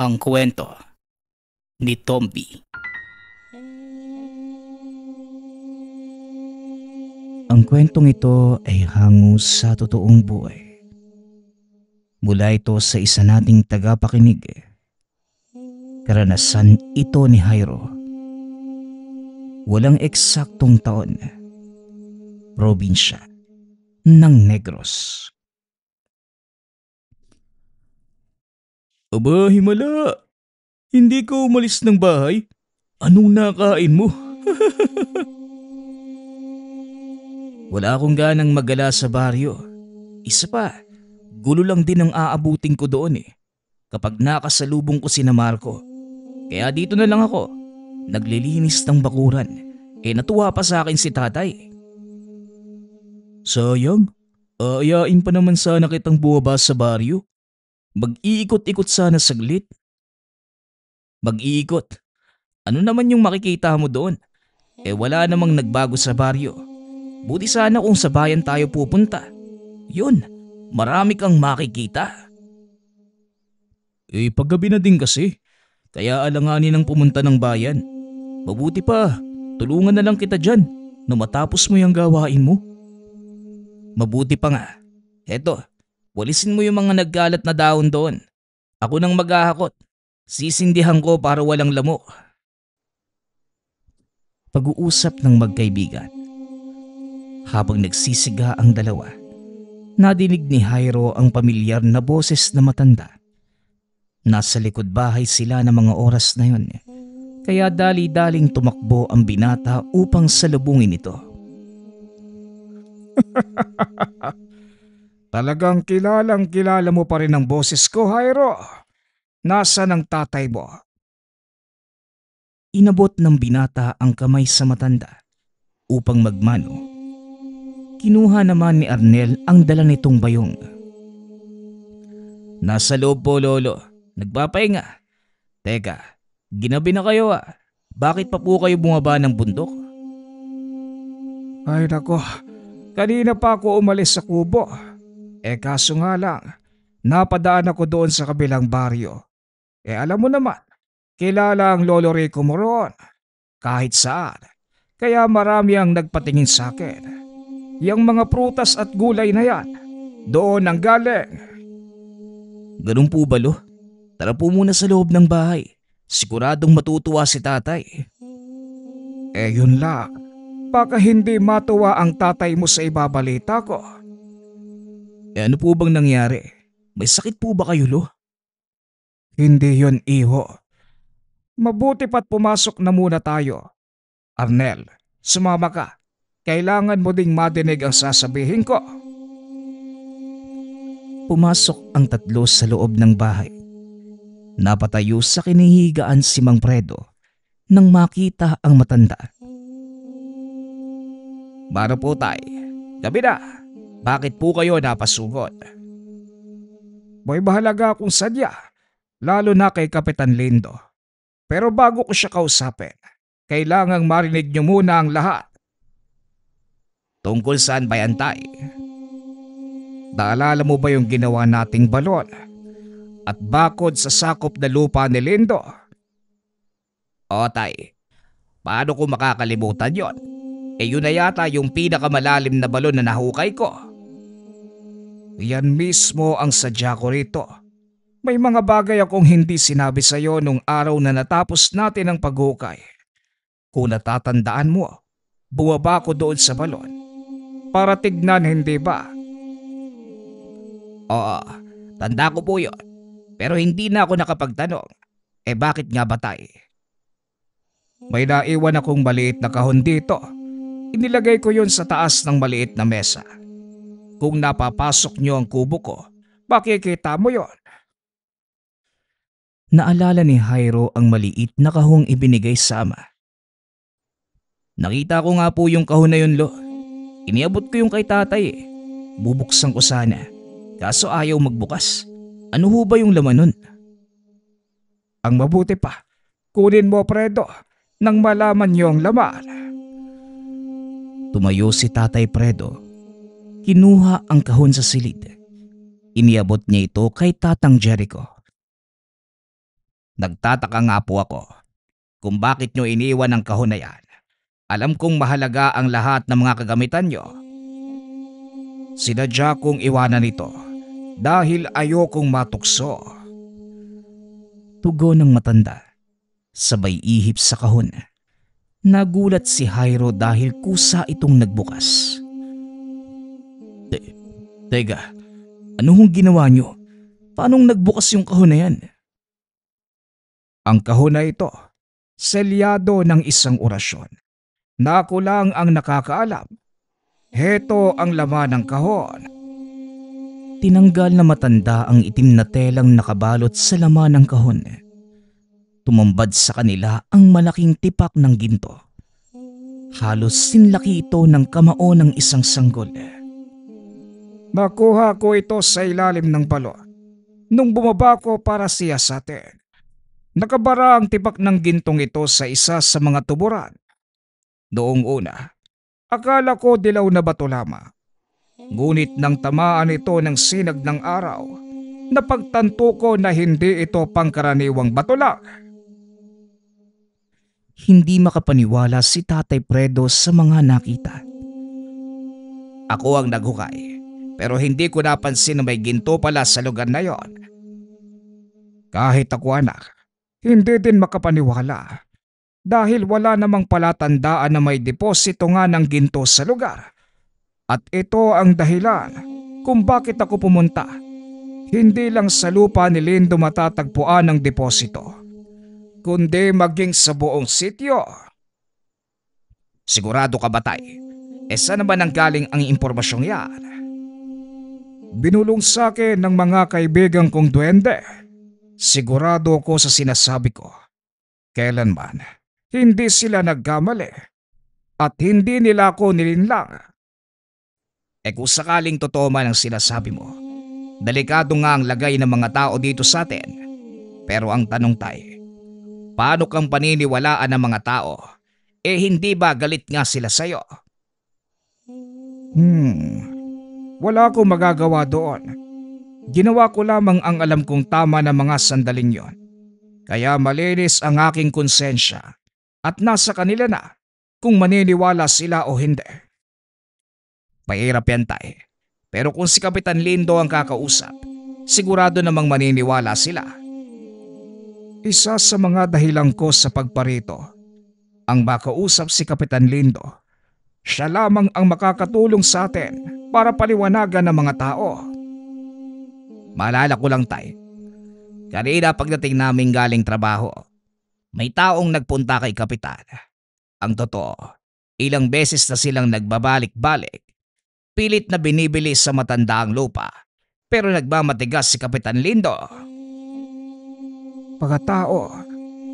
Ang kwento ni Tomby. Ang kwentong ito ay hango sa totoong buhay. Mula ito sa isa nating tagapakinig. Karanasan ito ni Jairo. Walang eksaktong taon. Probinsya ng Negros. Aba, himala! Hindi ka umalis ng bahay? Anong nakain mo? Wala akong ganang magala sa baryo. Isa pa, gulo lang din ang aabutin ko doon kapag nakasalubong ko sina Marco. Kaya dito na lang ako, naglilinis ng bakuran. Natuwa pa sa akin si tatay. Sayang, aayain pa naman sana kitang bumaba sa baryo. Mag-iikot-ikot sana saglit. Mag-iikot? Ano naman yung makikita mo doon? Wala namang nagbago sa baryo. Buti sana kung sa bayan tayo pupunta. Yun, marami kang makikita. Paggabi na din kasi. Kaya alanganin ang pumunta ng bayan. Mabuti pa, tulungan na lang kita dyan na matapos mo yung gawain mo. Mabuti pa nga. Eto, walisin mo yung mga naggalat na dahon doon. Ako nang maghahakot. Sisindihan ko para walang lamok. Pag-uusap ng magkaibigan. Habang nagsisiga ang dalawa, nadinig ni Jairo ang pamilyar na boses na matanda. Nasa likod bahay sila ng mga oras na yun. Kaya dali-daling tumakbo ang binata upang salubungin ito. Talagang kilalang kilala mo pa rin ang boses ko, Jairo. Nasaan ang tatay mo? Inabot ng binata ang kamay sa matanda upang magmano. Kinuha naman ni Arnel ang dala nitong bayong. Nasa loob po, lolo. Nagpapahinga. Teka, ginabi na kayo . Bakit pa po kayo bumaba ng bundok? Ay nako, kanina pa ako umalis sa kubo. Kaso nga lang, napadaan ako doon sa kabilang baryo. Alam mo naman, kilala ang Lolo Rico mo roon. Kahit saan. Kaya marami ang nagpatingin sa akin. Yang mga prutas at gulay na yan, doon ang galing. Ganun po ba, lo? Tara po muna sa loob ng bahay. Siguradong matutuwa si tatay. Yun lang. Baka hindi matuwa ang tatay mo sa ibabalita ko. Ano po bang nangyari? May sakit po ba kayo, lo? Hindi yun, iho. Mabuti pa't pumasok na muna tayo. Arnel, sumama ka. Kailangan mo ding madinig ang sasabihin ko. Pumasok ang tatlo sa loob ng bahay. Napatayo sa kinihigaan si Mang Predo nang makita ang matanda. Maro po tay, gabi na. Bakit po kayo napasugod? May bahalaga akong sadya, lalo na kay Kapitan Lindo. Pero bago ko siya kausapin, kailangang marinig niyo muna ang lahat. Tungkol saan ba yan, tay? Naalala mo ba yung ginawa nating balon? At bakod sa sakop na lupa ni Lindo? O tay, paano ko makakalimutan yon? Yun na yata yung pinakamalalim na balon na nahukay ko. Yan mismo ang sadya ko rito. May mga bagay akong hindi sinabi sa'yo nung araw na natapos natin ang paghukay. Kung natatandaan mo, bumaba ko doon sa balon. Para tignan, hindi ba? Oo, tanda ko po yun. Pero hindi na ako nakapagtanong. Bakit nga ba tay? May naiwan akong maliit na kahon dito. Inilagay ko yun sa taas ng maliit na mesa. Kung napapasok nyo ang kubo ko, makikita mo yon. Naalala ni Jairo ang maliit na kahong ibinigay sa ama. Nakita ko nga po yung kahon na yun, lo. Iniabot ko yung kay tatay. Bubuksan ko sana. Kaso ayaw magbukas. Ano ho ba yung laman nun? Ang mabuti pa, kunin mo, Predo, nang malaman niyo ang laman. Tumayo si Tatay Predo. Kinuha ang kahon sa silid. Iniabot niya ito kay Tatang Jericho. Nagtataka nga po ako kung bakit nyo iniwan ang kahon na yan. Alam kong mahalaga ang lahat ng mga kagamitan nyo. Sinadya kong iwanan ito dahil ayokong matukso. Tugon ng matanda, sabay ihip sa kahon. Nagulat si Jairo dahil kusa itong nagbukas. Teka, ano hong ginawa nyo? Paanong nagbukas yung kahon na yan? Ang kahon na ito, selyado ng isang orasyon. Na ako lang ang nakakaalam. Heto ang laman ng kahon. Tinanggal na matanda ang itim na telang nakabalot sa laman ng kahon. Tumambad sa kanila ang malaking tipak ng ginto. Halos sinlaki ito ng kamao ng isang sanggol. Nakuha ko ito sa ilalim ng balo nung bumaba ko para siyasatin. Nakabara ang tipak ng gintong ito sa isa sa mga tuburan. Noong una, akala ko dilaw na bato lamang. Ngunit nang tamaan ito ng sinag ng araw, napagtanto ko na hindi ito pangkaraniwang bato lang. Hindi makapaniwala si Tatay Fredo sa mga nakita. Ako ang naghukay, pero hindi ko napansin na may ginto pala sa lugar na yon. Kahit ako anak, hindi din makapaniwala dahil wala namang palatandaan na may deposito nga ng ginto sa lugar. At ito ang dahilan kung bakit ako pumunta. Hindi lang sa lupa ni Lindo matatagpuan ang deposito, kundi maging sa buong sityo. Sigurado ka ba, Tay? Saan naman nanggaling ang impormasyong yan? Binulong sa akin ng mga kaibigan kong duwende. Sigurado ako sa sinasabi ko. Kailanman, hindi sila nagkamali. At hindi nila ako nilinlang. Kung sakaling totoo man ang sinasabi mo, delikado nga ang lagay ng mga tao dito sa atin. Pero ang tanong, Tay, paano kang paniniwalaan ng mga tao? Hindi ba galit nga sila sa'yo? Wala akong magagawa doon. Ginawa ko lamang ang alam kong tama na mga sandaling yon. Kaya malinis ang aking konsensya at nasa kanila na kung maniniwala sila o hindi. Mahirap yan, Tay. Pero kung si Kapitan Lindo ang kakausap, sigurado namang maniniwala sila. Isa sa mga dahilan ko sa pagparito, ang makausap si Kapitan Lindo. Siya lamang ang makakatulong sa atin para paliwanagan ng mga tao. Maalala ko lang, Tay. Kanina pagdating namin galing trabaho, may taong nagpunta kay Kapitan. Ang totoo, ilang beses na silang nagbabalik-balik. Pilit na binibili sa matanda ang lupa, pero nagmamatigas si Kapitan Lindo. Pagkatao,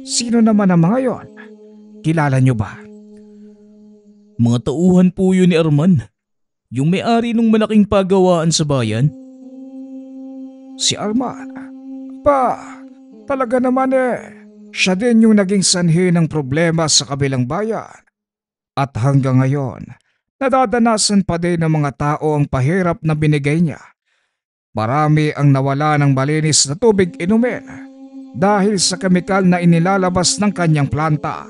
sino naman ang mga yon? Kilala niyo ba? Mga tauhan po yun ni Arman. Yung may-ari ng malaking pagawaan sa bayan. Si Arman? Talaga naman siya din yung naging sanhi ng problema sa kabilang bayan. At hanggang ngayon, nadadanasan pa din ng mga tao ang pahirap na binigay niya. Marami ang nawala ng malinis na tubig inumin dahil sa kemikal na inilalabas ng kanyang planta.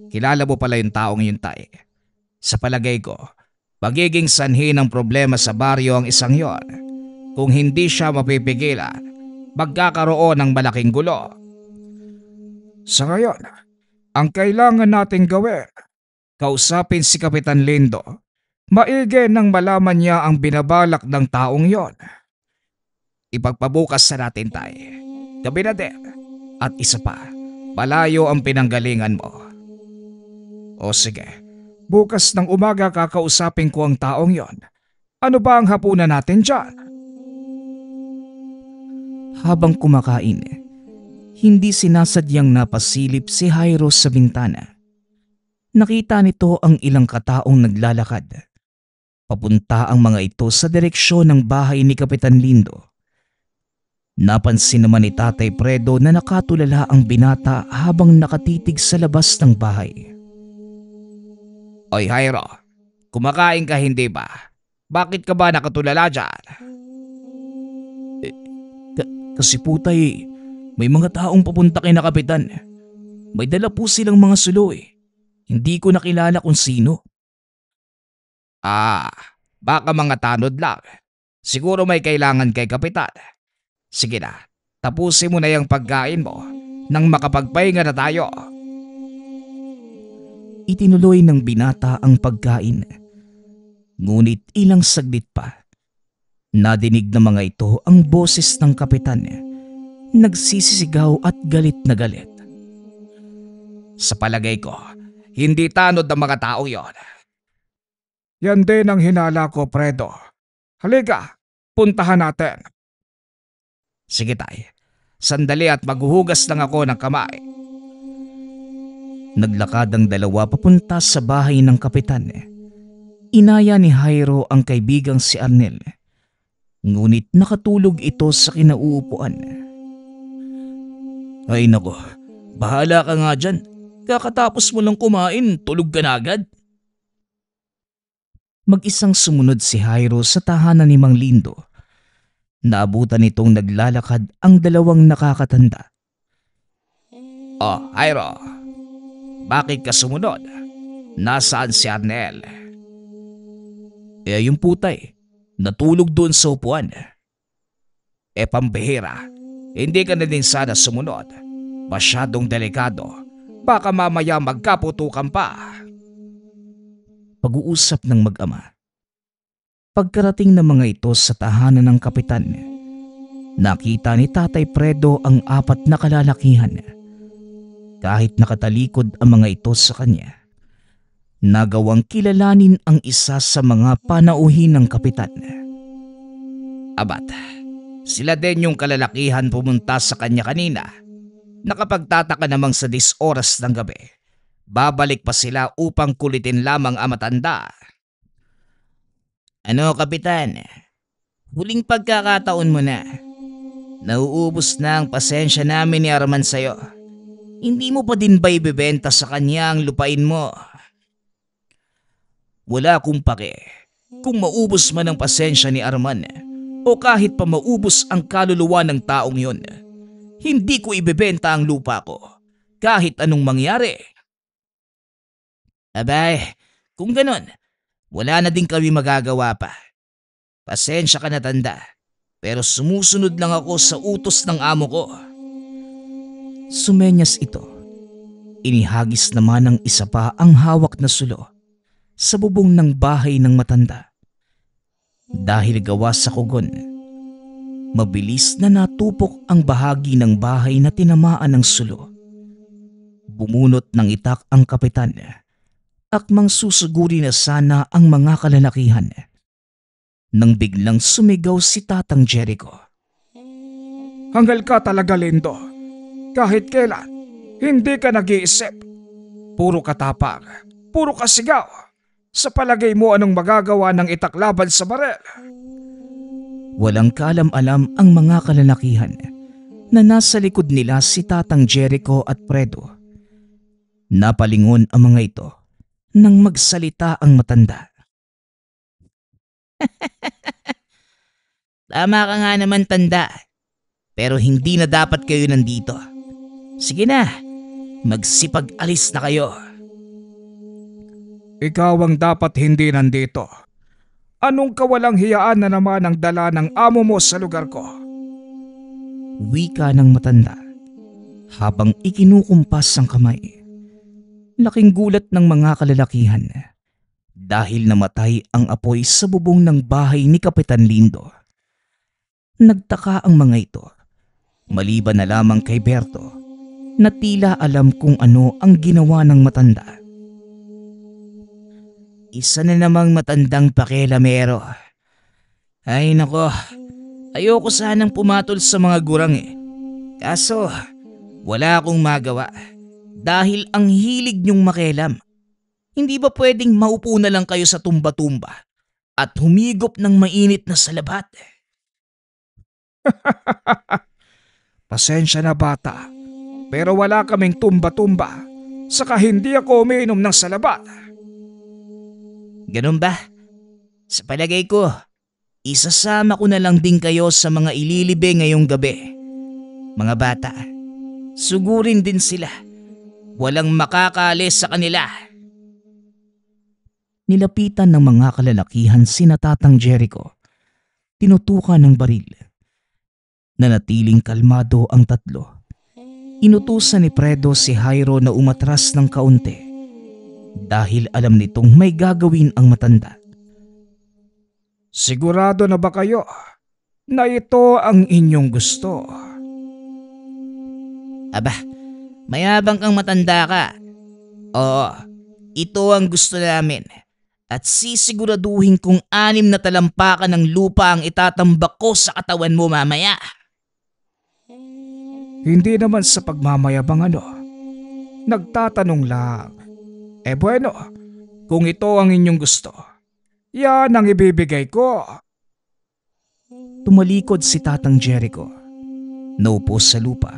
Kilala mo pala yung taong yun, Tay. Sa palagay ko, magiging sanhi ng problema sa baryo ang isang yon. Kung hindi siya mapipigilan, magkakaroon ng malaking gulo. Sa ngayon, ang kailangan nating gawin, kausapin si Kapitan Lindo. Maigi nang malaman niya ang binabalak ng taong yon. Ipagpabukas sa natin, Tay. Gabi na din. At isa pa, malayo ang pinanggalingan mo. O sige, bukas ng umaga kakausapin ko ang taong yon. Ano ba ang hapunan natin dyan? Habang kumakain, hindi sinasadyang napasilip si Jairo sa bintana. Nakita nito ang ilang kataong naglalakad. Papunta ang mga ito sa direksyon ng bahay ni Kapitan Lindo. Napansin naman ni Tatay Fredo na nakatulala ang binata habang nakatitig sa labas ng bahay. Oy Jairo, kumakain ka hindi ba? Bakit ka ba nakatulala dyan? Kasi po, Tay, May mga taong papunta kay na kapitan. May dala po silang mga sulo eh. Hindi ko nakilala kung sino. Baka mga tanod lang. Siguro may kailangan kay kapitan. Sige na, tapusin mo na yung pagkain mo nang makapagpahinga na tayo. Itinuloy ng binata ang pagkain. Ngunit ilang saglit pa, nadinig ng mga ito ang boses ng kapitan. Nagsisisigaw at galit na galit. Sa palagay ko, hindi tanod ng mga tao yon. Yan din ang hinala ko, Fredo. Halika, puntahan natin. Sige tay, sandali at maghuhugas lang ako ng kamay. Naglakad ang dalawa papunta sa bahay ng kapitan. Inaya ni Jairo ang kaibigang si Arnel. Ngunit nakatulog ito sa kinauupuan. Ay nako, bahala ka nga dyan. Kakatapos mo lang kumain, tulog ka na agad. Mag-isang sumunod si Jairo sa tahanan ni Mang Lindo. Naabutan nitong naglalakad ang dalawang nakakatanda. Oh, Jairo, bakit ka sumunod? Nasaan si Arnel? Yung putay, natulog doon sa upuan. Pambihira, hindi ka na din sana sumunod. Masyadong delikado. Baka mamaya magkaputukan pa. Pag-uusap ng mag-ama. Pagkarating ng mga ito sa tahanan ng kapitan, nakita ni Tatay Fredo ang apat na kalalakihan. Kahit nakatalikod ang mga ito sa kanya, nagawang kilalanin ang isa sa mga panauhin ng kapitan. Abat, sila din yung kalalakihan pumunta sa kanya kanina. Nakapagtataka namang sa 10 oras ng gabi. Babalik pa sila upang kulitin lamang ang matanda. Ano kapitan? Huling pagkakataon mo na. Nauubos na ang pasensya namin ni Arman sa'yo. Hindi mo pa din ba ibebenta sa kanya ang lupain mo? Wala akong pake. Kung maubos man ang pasensya ni Arman o kahit pa maubos ang kaluluwa ng taong yon, hindi ko ibebenta ang lupa ko kahit anong mangyari. Abay, kung ganon, wala na din kami magagawa pa. Pasensya ka na tanda, pero sumusunod lang ako sa utos ng amo ko. Sumenyas ito. Inihagis naman ng isa pa ang hawak na sulo sa bubong ng bahay ng matanda. Dahil gawa sa kugon, mabilis na natupok ang bahagi ng bahay na tinamaan ng sulo. Bumunot ng itak ang kapitan. Akmang susuguri na sana ang mga kalalakihan. Nang biglang sumigaw si Tatang Jericho. Hanggal ka talaga, Lindo. Kahit kailan, hindi ka nag-iisip. Puro katapang, puro kasigaw. Sa palagay mo anong magagawa ng itak laban sa barel? Walang kaalam-alam ang mga kalalakihan na nasa likod nila si Tatang Jericho at Fredo. Napalingon ang mga ito nang magsalita ang matanda. Tama ka nga naman tanda, pero hindi na dapat kayo nandito. Sige na, magsipag-alis na kayo. Ikaw ang dapat hindi nandito. Anong kawalang hiyaan na naman ang dala ng amo mo sa lugar ko? Wika ng matanda habang ikinukumpas ang kamay. Laking gulat ng mga kalalakihan dahil namatay ang apoy sa bubong ng bahay ni Kapitan Lindo. Nagtaka ang mga ito, maliban na lamang kay Berto, na tila alam kung ano ang ginawa ng matanda. Isa na namang matandang pakialamero. Ay nako, ayoko sanang pumatol sa mga gurang eh. Kaso, wala akong magawa dahil ang hilig niyong makialam. Hindi ba pwedeng maupo na lang kayo sa tumba-tumba at humigop ng mainit na salabat? Pasensya na bata, pero wala kaming tumba-tumba, saka hindi ako umiinom ng salabat. Ganun ba? Sa palagay ko, isasama ko na lang din kayo sa mga ililibe ngayong gabi. Mga bata, sugurin din sila. Walang makakaalis sa kanila. Nilapitan ng mga kalalakihan sina Tatang Jericho. Tinutukan ng baril. Nanatiling kalmado ang tatlo. Inutusan ni Fredo si Jairo na umatras ng kaunti dahil alam nitong may gagawin ang matanda. Sigurado na ba kayo na ito ang inyong gusto? Aba, mayabang kang matanda ka. Oo, ito ang gusto namin. At sisiguraduhin kung 6 na talampakan ng lupa ang itatambak ko sa katawan mo mamaya. Hindi naman sa pagmamayabang Nagtatanong lang. Bueno, kung ito ang inyong gusto, yan ang ibibigay ko. Tumalikod si Tatang Jericho. Naupo sa lupa.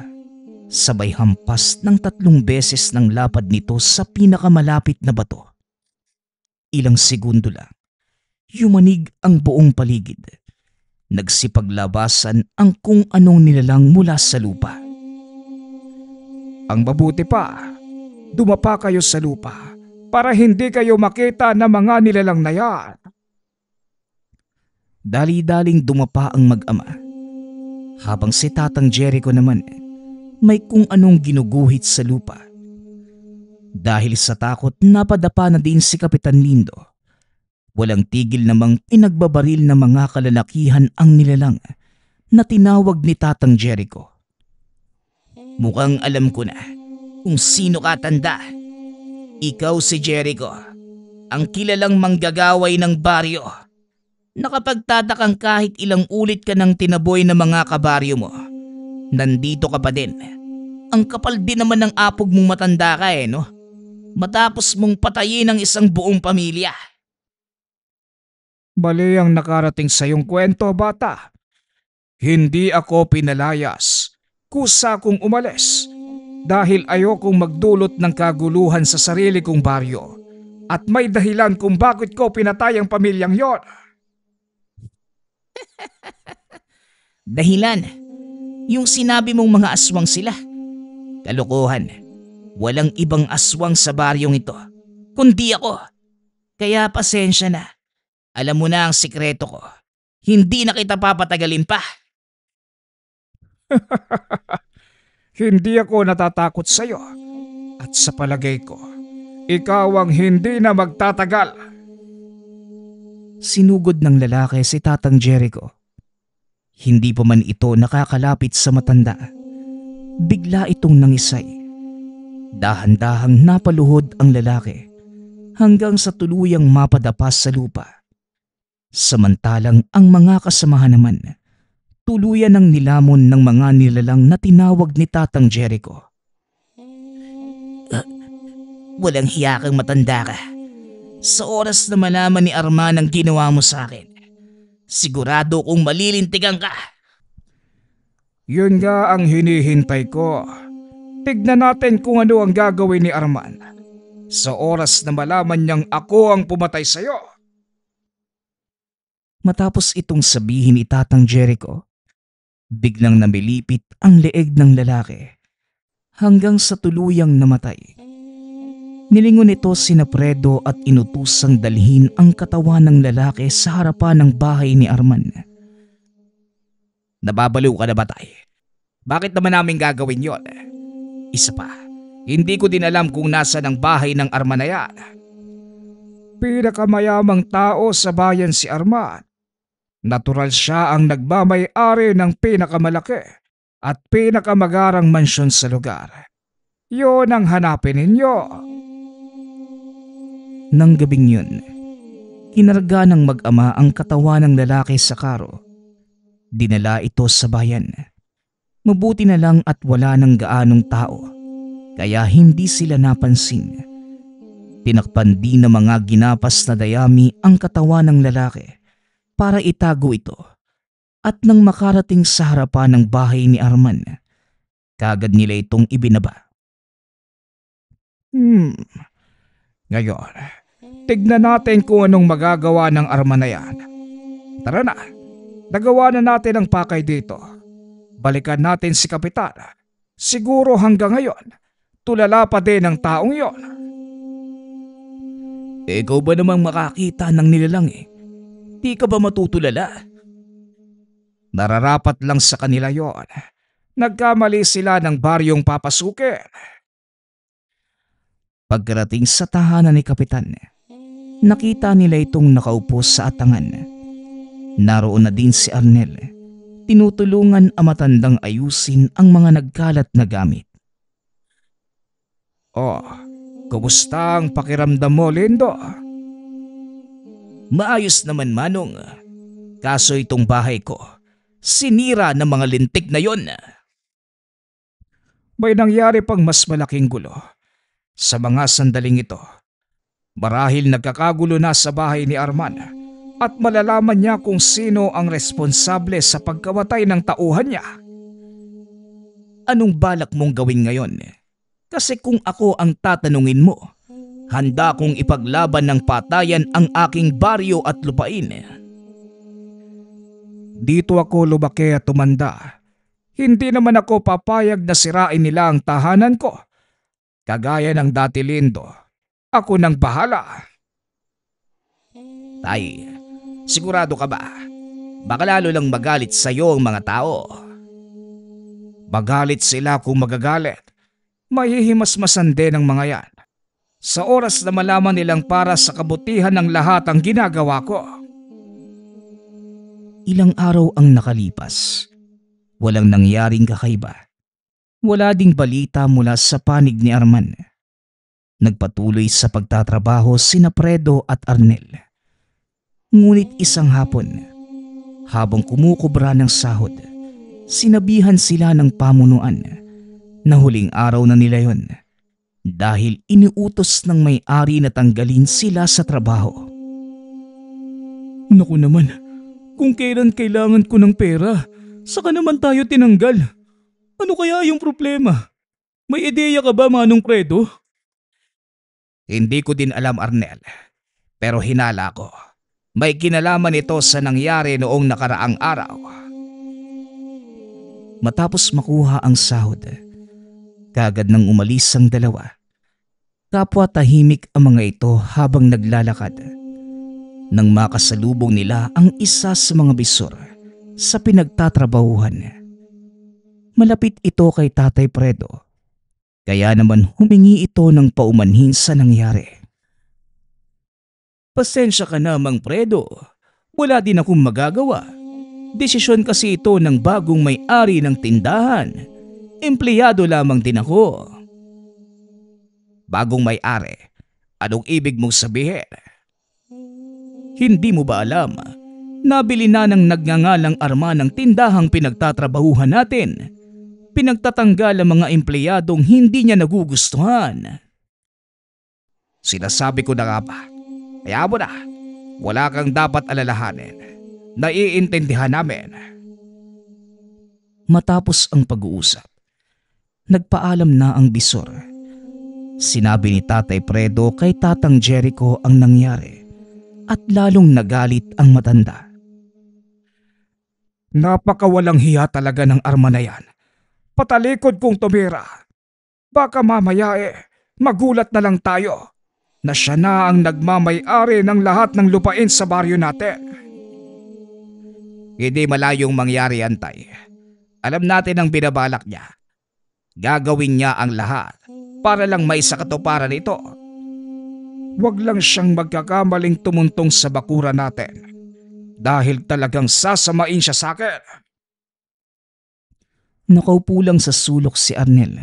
Sabay hampas ng 3 beses ng lapad nito sa pinakamalapit na bato. Ilang segundo lang, yumanig ang buong paligid. Nagsipaglabasan ang kung anong nilalang mula sa lupa. Ang mabuti pa, dumapa kayo sa lupa para hindi kayo makita ng mga nilalang na yan. Dali-daling dumapa ang mag-ama. Habang si Tatang Jericho naman may kung anong ginuguhit sa lupa. Dahil sa takot, napadapa na din si Kapitan Lindo. Walang tigil namang pinagbabaril ng mga kalalakihan ang nilalang na tinawag ni Tatang Jericho. Mukhang alam ko na kung sino ka, tanda. Ikaw si Jericho, ang kilalang manggagaway ng baryo. Nakapagtatakang kahit ilang ulit ka ng tinaboy ng mga kabaryo mo, nandito ka pa din. Ang kapal din naman ng apog mong matanda ka no? Matapos mong patayin ang isang buong pamilya. Mali ang nakarating sa iyong kwento, bata. Hindi ako pinalayas. Kusa kong umalis dahil ayokong magdulot ng kaguluhan sa sarili kong baryo at may dahilan kung bakit ko pinatay ang pamilyang yon. Dahilan? Yung sinabi mong mga aswang sila. Kalokohan. Walang ibang aswang sa baryong ito, kundi ako. Kaya pasensya na. Alam mo na ang sikreto ko. Hindi na kita papatagalin pa. Hindi ako natatakot sa iyo. At sa palagay ko, ikaw ang hindi na magtatagal. Sinugod ng lalaki si Tatang Jericho. Hindi pa man ito nakakalapit sa matanda. Bigla itong nangisay. Dahan-dahang napaluhod ang lalaki hanggang sa tuluyang mapadapa sa lupa. Samantalang ang mga kasamahan naman, tuluyan ng nilamon ng mga nilalang na tinawag ni Tatang Jericho. Walang hiya kang matanda ka. Sa oras na malaman ni Arman ang ginawa mo sa akin, sigurado kong malilintigan ka. Yun nga ang hinihintay ko. Tignan natin kung ano ang gagawin ni Arman sa oras na malaman niyang ako ang pumatay sa iyo. Matapos itong sabihin ni Tatang Jericho, biglang namilipit ang leeg ng lalaki hanggang sa tuluyang namatay. Nilingon nito sina Fredo at inutusang dalhin ang katawan ng lalaki sa harapan ng bahay ni Arman. Nababaliw ka na ba, tay? Bakit naman namin gagawin yon? Isa pa, hindi ko din alam kung nasa ng bahay ng Arman na yan. Pinakamayamang tao sa bayan si Arman. Natural siya ang nagmamay-ari ng pinakamalaki at pinakamagarang mansyon sa lugar. Yun ang hanapin ninyo. Nang gabing yun, kinarga ng mag-ama ang katawan ng lalaki sa karo. Dinala ito sa bayan. Mabuti na lang at wala ng gaanong tao, kaya hindi sila napansin. Tinakpan din ng mga ginapas na dayami ang katawan ng lalaki para itago ito. At nang makarating sa harapan ng bahay ni Arman, kagad nila itong ibinaba. Ngayon, tignan natin kung anong magagawa ng Arman na yan. Tara na, nagawa na natin ang pakay dito. Balikan natin si Kapitan. Siguro hanggang ngayon, tulala pa din ang taong yon. Ikaw ba namang makakita ng nilalang eh? Di ka ba matutulala? Nararapat lang sa kanila yon. Nagkamali sila ng baryong papasukin. Pagkarating sa tahanan ni Kapitan, nakita nila itong nakaupo sa atangan. Naroon na din si Arnel. Tinutulungan ang matandang ayusin ang mga nagkalat na gamit. Oh, kumusta ang pakiramdam mo, Lindo? Maayos naman, Manong. Kaso itong bahay ko, sinira ng mga lintik na yon. May nangyari pang mas malaking gulo. Sa mga sandaling ito, marahil nagkakagulo na sa bahay ni Arman at malalaman niya kung sino ang responsable sa pagkamatay ng tauhan niya. Anong balak mong gawin ngayon? Kasi kung ako ang tatanungin mo, handa kong ipaglaban ng patayan ang aking baryo at lupain. Dito ako lumaki at tumanda. Hindi naman ako papayag na sirain nila ang tahanan ko. Kagaya ng dati, Lindo, ako nang bahala. Tay, sigurado ka ba? Baka lalo lang magalit sa'yo ang mga tao. Magalit sila kung magagalit. Mahihimasmasan din ang mga yan. Sa oras na malaman nilang para sa kabutihan ng lahat ang ginagawa ko. Ilang araw ang nakalipas. Walang nangyaring kakaiba. Wala ding balita mula sa panig ni Arman. Nagpatuloy sa pagtatrabaho sina Fredo at Arnel. Ngunit isang hapon, habang kumukubra ng sahod, sinabihan sila ng pamunuan na huling araw na nila yon dahil iniutos ng may-ari na tanggalin sila sa trabaho. Naku naman, kung kailan kailangan ko ng pera, saka naman tayo tinanggal. Ano kaya yung problema? May ideya ka ba, Manong Fredo? Hindi ko din alam, Arnel. Pero hinala ko. May kinalaman ito sa nangyari noong nakaraang araw. Matapos makuha ang sahod, kagad nang umalis ang dalawa. Kapwa tahimik ang mga ito habang naglalakad. Nang makasalubong nila ang isa sa mga bisor sa pinagtatrabahuhan. Malapit ito kay Tatay Fredo. Kaya naman humingi ito ng paumanhin sa nangyari. Pasensya ka na, Mang Fredo. Wala din akong magagawa. Desisyon kasi ito ng bagong may-ari ng tindahan. Empleyado lamang din ako. Bagong may-ari? Anong ibig mong sabihin? Hindi mo ba alam? Nabili na ng nagngangalang Arman ng tindahang pinagtatrabahuhan natin. Pinagtatanggal ang mga empleyadong hindi niya nagugustuhan. Sinasabi ko na nga ba? Kaya mo na, wala kang dapat alalahanin. Naiintindihan namin. Matapos ang pag-uusap, nagpaalam na ang bisor. Sinabi ni Tatay Fredo kay Tatang Jericho ang nangyari at lalong nagalit ang matanda. Napakawalang hiya talaga ng Arman na yan. Patalikod kong tumira. Baka mamaya magulat na lang tayo na siya na ang nagmamay-ari ng lahat ng lupain sa baryo natin. Hindi malayong mangyari yan, Tay. Alam natin ang binabalak niya. Gagawin niya ang lahat para lang maisakatuparan ito. Huwag lang siyang magkakamaling tumuntong sa bakura natin dahil talagang sasamain siya sa akin. Nakaupo lang sa sulok si Arnel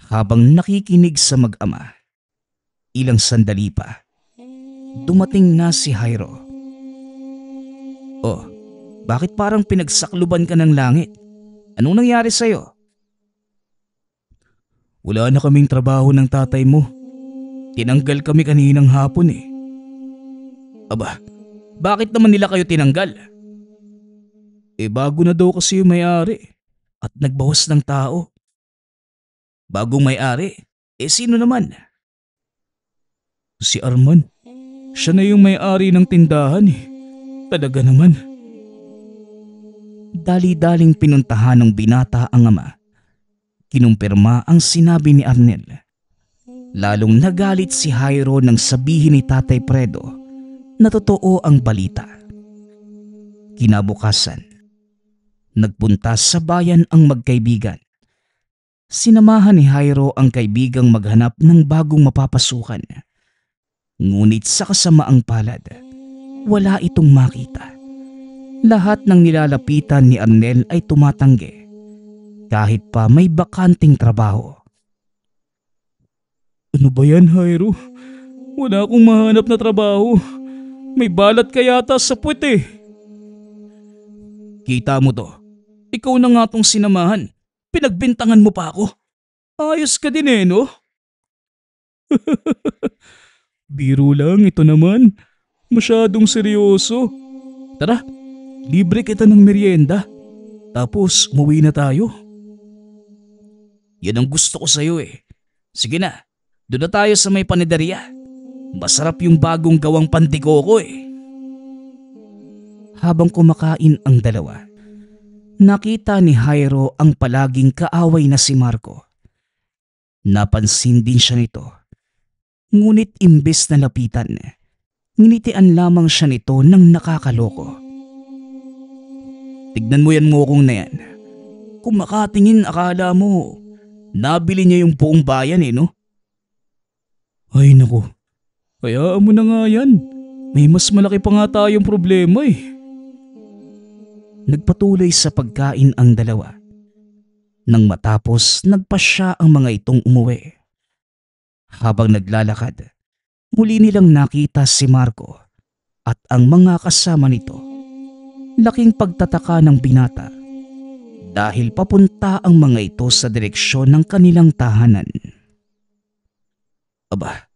habang nakikinig sa mag-ama. Ilang sandali pa, dumating na si Jairo. Oh, bakit parang pinagsakluban ka ng langit? Anong nangyari sa'yo? Wala na kaming trabaho ng tatay mo. Tinanggal kami kaninang hapon eh. Aba, bakit naman nila kayo tinanggal? Bago na daw kasi yung may-ari at nagbawas ng tao. Bagong may-ari? Sino naman? Si Arman. Siya na yung may-ari ng tindahan eh. Talaga naman. Dali-daling pinuntahan ng binata ang ama. Kinumpirma ang sinabi ni Arnel. Lalong nagalit si Jairo nang sabihin ni Tatay Fredo na totoo ang balita. Kinabukasan, nagpunta sa bayan ang magkaibigan. Sinamahan ni Jairo ang kaibigang maghanap ng bagong mapapasukan. Ngunit sa kasamaang palad, wala itong makita. Lahat ng nilalapitan ni Arnel ay tumatanggi, kahit pa may bakanting trabaho. Ano ba yan, Jairo? Wala akong mahanap na trabaho. May balat ka yata sa puwet eh. Kita mo to. Ikaw na nga tong sinamahan. Pinagbintangan mo pa ako. Ayos ka din eh, no? Biro lang ito naman. Masyadong seryoso. Tara, libre kita ng merienda. Tapos umuwi na tayo. Yan ang gusto ko sa'yo eh. Sige na, doon na tayo sa may panaderia. Masarap yung bagong gawang pantikoko eh. Habang kumakain ang dalawa, nakita ni Jairo ang palaging kaaway na si Marco. Napansin din siya nito. Ngunit imbes na lapitan, nginitian lamang siya nito ng nakakaloko. Tignan mo yan mukong na yan. Kung makatingin akala mo, nabili niya yung buong bayan eh, no? Ay naku, hayaan mo na nga yan. May mas malaki pa nga tayong problema eh. Nagpatuloy sa pagkain ang dalawa. Nang matapos, nagpasya ang mga itong umuwi. Habang naglalakad, muli nilang nakita si Marco at ang mga kasama nito. Laking pagtataka ng binata dahil papunta ang mga ito sa direksyon ng kanilang tahanan. Aba,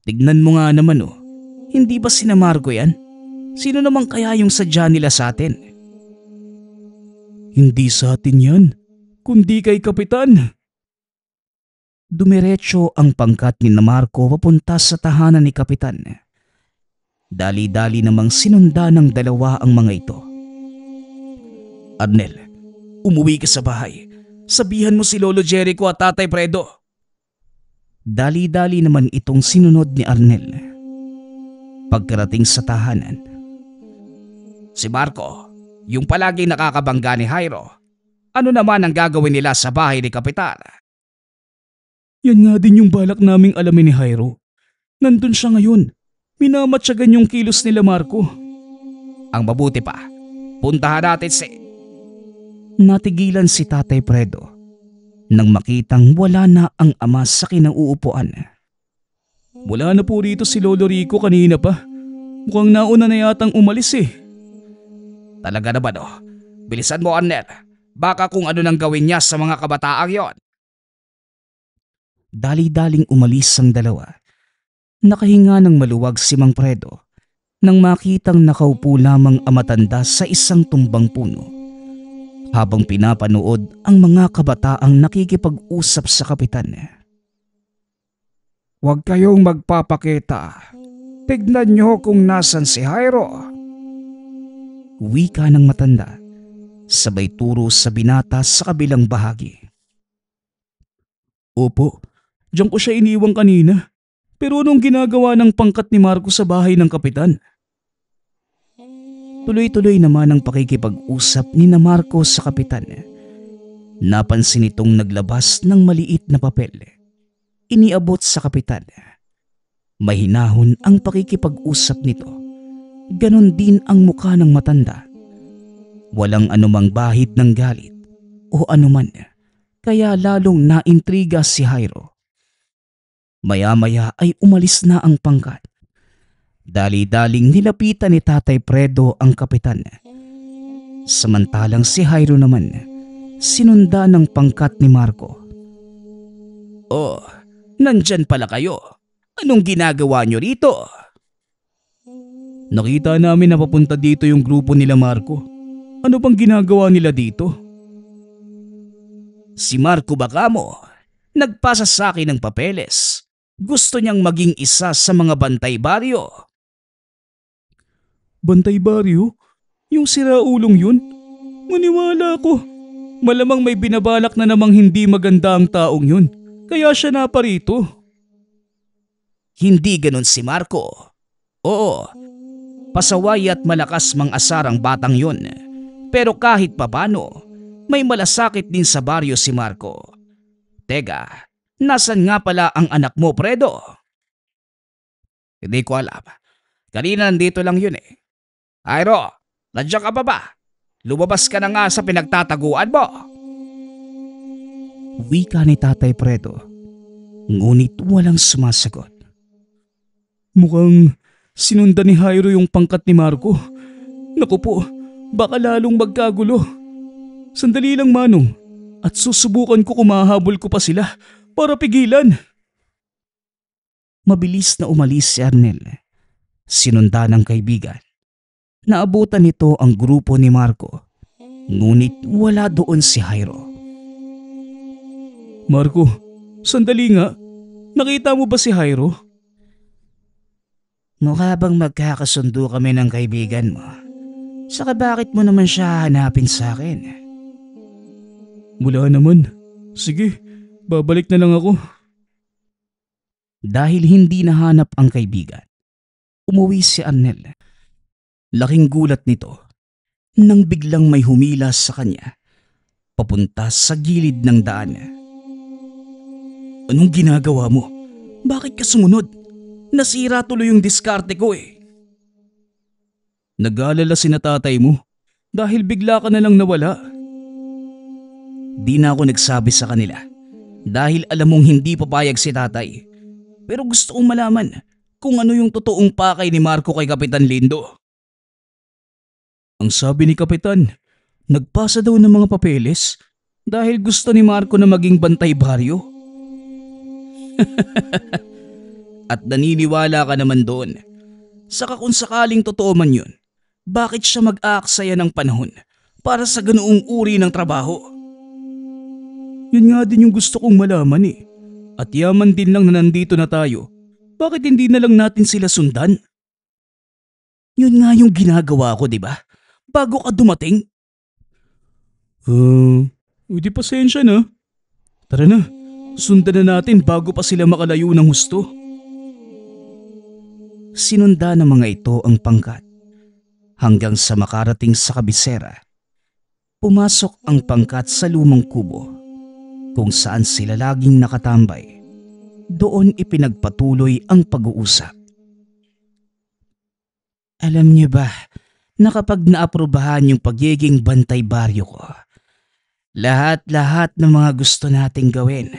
tignan mo nga naman oh. Hindi ba sina Marco yan? Sino naman kaya yung sadya nila sa atin? Hindi sa atin yan, kundi kay Kapitan. Dumiretso ang pangkat ni Marco papunta sa tahanan ni Kapitan. Dali-dali namang sinunda ng dalawa ang mga ito. Arnel, umuwi ka sa bahay. Sabihan mo si Lolo Jericho at Tatay Fredo. Dali-dali naman itong sinunod ni Arnel. Pagkarating sa tahanan, si Marco, yung palagi nakakabangga ni Jairo, ano naman ang gagawin nila sa bahay ni Kapitan? Yan nga din yung balak naming alamin ni Jairo. Nandun siya ngayon. Minamatsagan yung kilos nila Marco. Ang mabuti pa, puntahan natin si... Natigilan si Tatay Fredo nang makitang wala na ang ama sa kinauupuan. Wala na po rito si Lolo Rico kanina pa. Mukhang nauna na yatang umalis eh. Talaga na ba no? Bilisan mo, Arnel. Baka kung ano nang gawin niya sa mga kabataang yon. Dali-daling umalis ang dalawa. Nakahinga ng maluwag si Mang Fredo nang makitang nakaupo lamang ang matanda sa isang tumbang puno. Habang pinapanood ang mga kabataang nakikipag-usap sa Kapitan. Huwag kayong magpapakita. Tignan niyo kung nasan si Jairo. Wika ng matanda, sabay turo sa binata sa kabilang bahagi. Opo, diyan ko siya iniwang kanina. Pero anong ginagawa ng pangkat ni Marco sa bahay ng Kapitan? Tuloy-tuloy naman ang pakikipag-usap ni na Marco sa Kapitan. Napansin itong naglabas ng maliit na papel. Iniabot sa Kapitan. Mahinahon ang pakikipag-usap nito. Ganon din ang mukha ng matanda. Walang anumang bahid ng galit o anuman, kaya lalong naintriga si Jairo. Maya-maya ay umalis na ang pangkat. Dali-daling nilapitan ni Tatay Fredo ang Kapitan. Samantalang si Jairo naman, sinunda ng pangkat ni Marco. Oh, nandyan pala kayo. Anong ginagawa nyo rito? Nakita namin na papunta dito yung grupo nila Marco. Ano bang ginagawa nila dito? Si Marco Bacamo, nagpasa sa akin ng papeles. Gusto niyang maging isa sa mga bantay baryo. Bantay baryo? Yung siraulong yun? Maniwala ko. Malamang may binabalak na namang hindi maganda ang taong yun. Kaya siya naparito. Hindi ganon si Marco. Oo, pasaway at malakas mang-asar ang batang yun. Pero kahit papano, may malasakit din sa baryo si Marco. Teka, nasan nga pala ang anak mo, Fredo? Hindi ko alam. Kanina nandito lang yun eh. Jairo, nandiyan ka pa ba? Lumabas ka na nga sa pinagtataguan mo. Wika ni Tatay Fredo. Ngunit walang sumasagot. Mukhang sinundan ni Jairo yung pangkat ni Marco. Naku po, baka lalong magkagulo. Sandali lang, Manong, at susubukan ko kumahabol ko pa sila para pigilan. Mabilis na umalis si Arnel. Sinunda ng kaibigan. Naabutan nito ang grupo ni Marco. Ngunit wala doon si Jairo. Marco, sandali nga. Nakita mo ba si Jairo? Mukha bang magkakasundo kami ng kaibigan mo? Saka bakit mo naman siya hanapin sa akin? Wala naman. Sige, babalik na lang ako. Dahil hindi nahanap ang kaibigan, umuwi si Arnel. Laking gulat nito nang biglang may humilas sa kanya papunta sa gilid ng daan. Anong ginagawa mo? Bakit ka sumunod? Nasira tuloy yung diskarte ko eh. Nag-aalala si na tatay mo dahil bigla ka na lang nawala. Di na ako nagsabi sa kanila dahil alam mong hindi papayag si tatay. Pero gusto kong malaman kung ano yung totoong pakay ni Marco kay Kapitan Lindo. Ang sabi ni Kapitan, nagpasa daw ng mga papeles dahil gusto ni Marco na maging bantay baryo. At naniniwala ka naman doon. Saka kung sakaling totoo man yun, bakit siya mag-aaksaya ng panahon para sa ganoong uri ng trabaho? Yun nga din yung gusto kong malaman eh. At yaman din lang na nandito na tayo. Bakit hindi na lang natin sila sundan? Yun nga yung ginagawa ko, di ba? Bago ka dumating. Hindi pasensya na. Tara na, sundan na natin bago pa sila makalayo ng husto. Sinunda ng mga ito ang pangkat hanggang sa makarating sa kabisera. Pumasok ang pangkat sa lumang kubo kung saan sila laging nakatambay. Doon ipinagpatuloy ang pag-uusap. Alam niyo ba na kapag naaprubahan yung pagiging bantay baryo ko, lahat-lahat ng mga gusto nating gawin,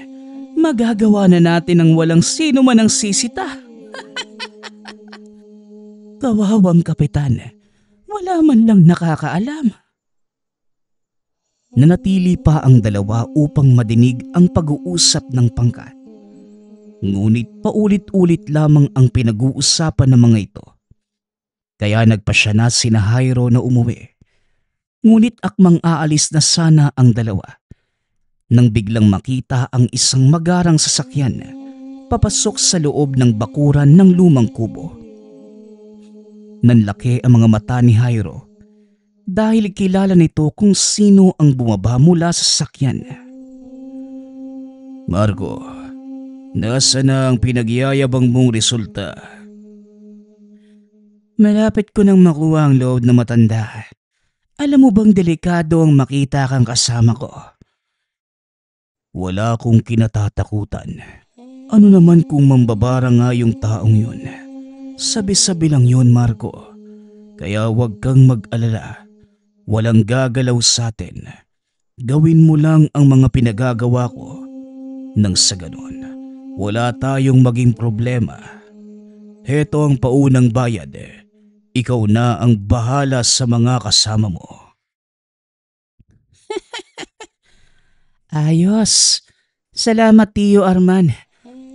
magagawa na natin ng walang sino man ang sisita. Kawawang kapitan, wala man lang nakakaalam. Nanatili pa ang dalawa upang madinig ang pag-uusap ng pangkat. Ngunit paulit-ulit lamang ang pinag-uusapan ng mga ito. Kaya nagpasya na sina Jairo na umuwi. Ngunit akmang aalis na sana ang dalawa nang biglang makita ang isang magarang sasakyan papasok sa loob ng bakuran ng lumang kubo. Nanlaki ang mga mata ni Jairo dahil kilala nito kung sino ang bumaba mula sa sasakyan. Marco, nasa na ang pinagyayabang mong resulta? Malapit ko nang makuha ang loob na matanda. Alam mo bang delikado ang makita kang kasama ko? Wala akong kinatatakutan. Ano naman kung mambabara nga yung taong yun? Sabi-sabi lang yun, Marco. Kaya huwag kang mag-alala. Walang gagalaw sa atin. Gawin mo lang ang mga pinagagawa ko. Nang sa ganon, wala tayong maging problema. Heto ang paunang bayad. Ikaw na ang bahala sa mga kasama mo. Ayos. Salamat, Tio Arman.